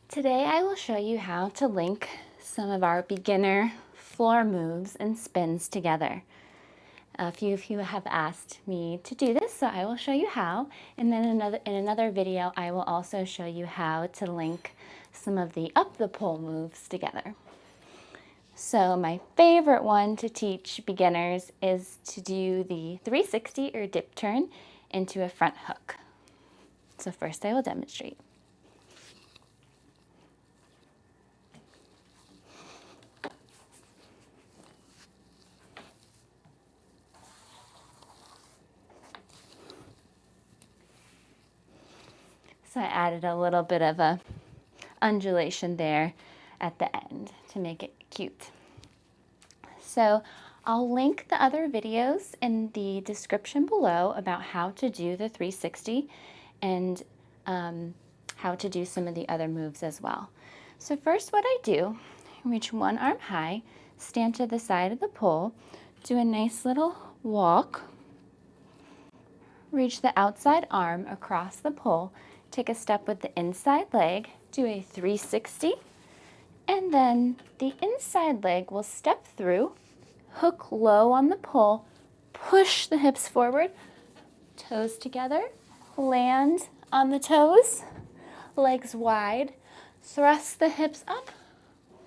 Today I will show you how to link some of our beginner floor moves and spins together. A few of you have asked me to do this, so I will show you how. And then in another video, I will also show you how to link some of the up the pole moves together. So my favorite one to teach beginners is to do the 360 or dip turn into a front hook. So first I will demonstrate. So I added a little bit of a undulation there at the end to make it cute. So I'll link the other videos in the description below about how to do the 360 and how to do some of the other moves as well. So first what I do, reach one arm high, stand to the side of the pole, do a nice little walk, reach the outside arm across the pole, take a step with the inside leg, do a 360, and then the inside leg will step through, hook low on the pole, push the hips forward, toes together, land on the toes, legs wide, thrust the hips up,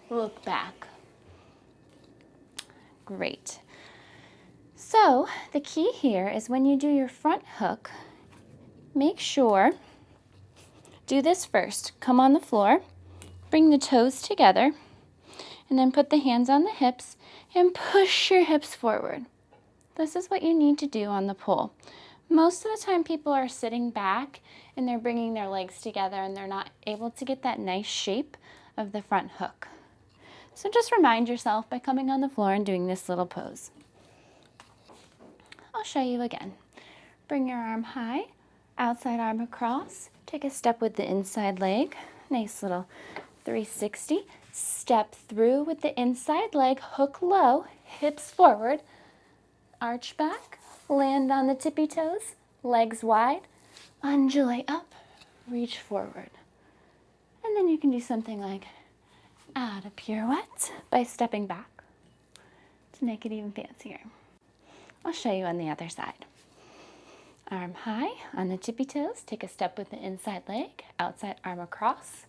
look back. Great. So the key here is when you do your front hook, make sure, do this first. Come on the floor, bring the toes together, and then put the hands on the hips and push your hips forward. This is what you need to do on the pole. Most of the time people are sitting back and they're bringing their legs together and they're not able to get that nice shape of the front hook. So just remind yourself by coming on the floor and doing this little pose. I'll show you again. Bring your arm high, outside arm across, take a step with the inside leg, nice little 360, step through with the inside leg, hook low, hips forward, arch back, land on the tippy toes, legs wide, undulate up, reach forward. And then you can do something like add a pirouette by stepping back to make it even fancier. I'll show you on the other side. Arm high on the tippy toes, take a step with the inside leg, outside arm across,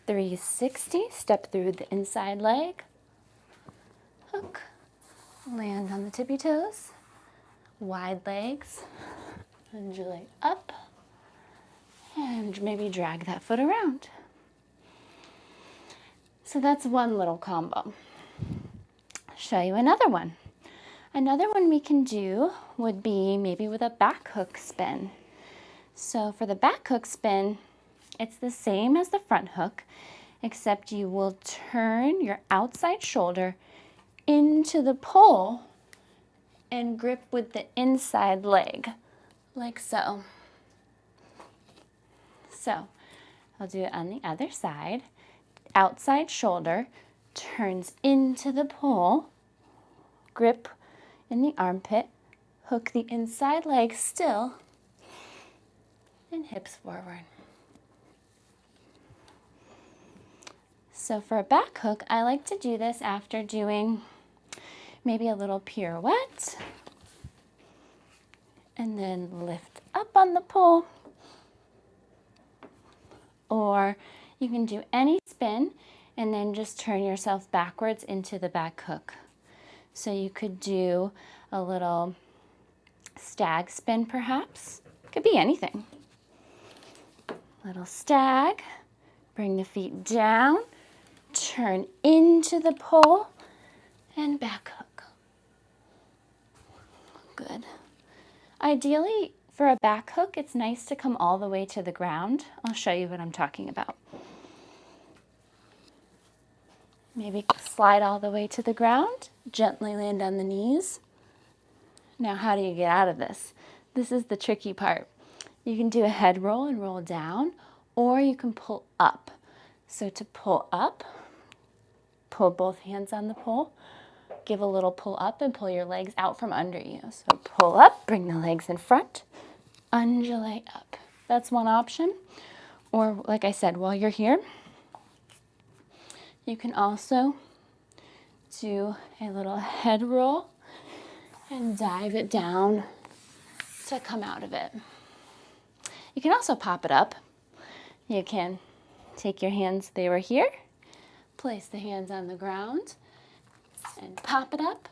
360, step through the inside leg, hook, land on the tippy toes, wide legs, undulate up, and maybe drag that foot around. So that's one little combo. I'll show you another one. Another one we can do would be maybe with a back hook spin. So for the back hook spin, it's the same as the front hook, except you will turn your outside shoulder into the pole and grip with the inside leg, like so. So I'll do it on the other side. Outside shoulder turns into the pole, grip in the armpit, hook the inside leg still, and hips forward. So for a back hook, I like to do this after doing maybe a little pirouette, and then lift up on the pole, or you can do any spin and then just turn yourself backwards into the back hook. So you could do a little stag spin perhaps. Could be anything. Little stag, bring the feet down, turn into the pole, and back hook. Good. Ideally, for a back hook, it's nice to come all the way to the ground. I'll show you what I'm talking about. Maybe slide all the way to the ground, gently land on the knees. Now, how do you get out of this? This is the tricky part. You can do a head roll and roll down, or you can pull up. So to pull up, pull both hands on the pole, give a little pull up and pull your legs out from under you. So pull up, bring the legs in front, undulate up. That's one option. Or like I said, while you're here, You can also do a little head roll and dive it down to come out of it. You can also pop it up. You can take your hands, they were here, place the hands on the ground and pop it up.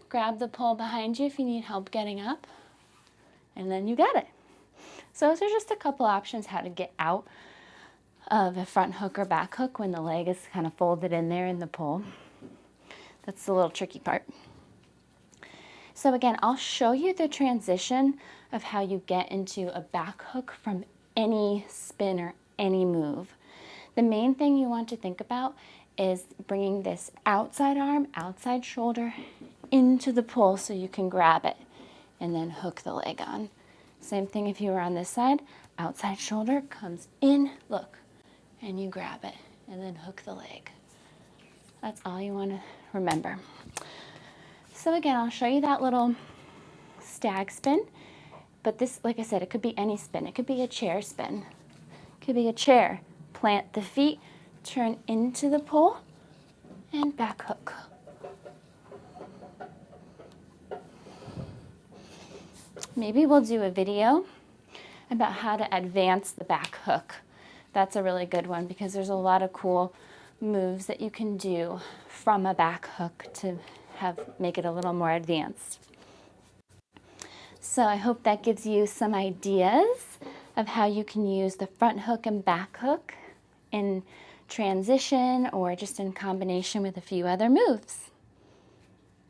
Grab the pole behind you if you need help getting up, and then you got it. So those are just a couple options how to get out of a front hook or back hook when the leg is kind of folded in there in the pole. That's the little tricky part. So again, I'll show you the transition of how you get into a back hook from any spin or any move. The main thing you want to think about is bringing this outside arm, outside shoulder into the pole so you can grab it and then hook the leg on. Same thing if you were on this side, outside shoulder comes in, look, and you grab it and then hook the leg. That's all you want to remember. So again, I'll show you that little stag spin, but this, like I said, it could be any spin. It could be a chair spin. It could be a chair. Plant the feet, turn into the pole, and back hook. Maybe we'll do a video about how to advance the back hook. That's a really good one because there's a lot of cool moves that you can do from a back hook to make it a little more advanced. So I hope that gives you some ideas of how you can use the front hook and back hook in transition or just in combination with a few other moves.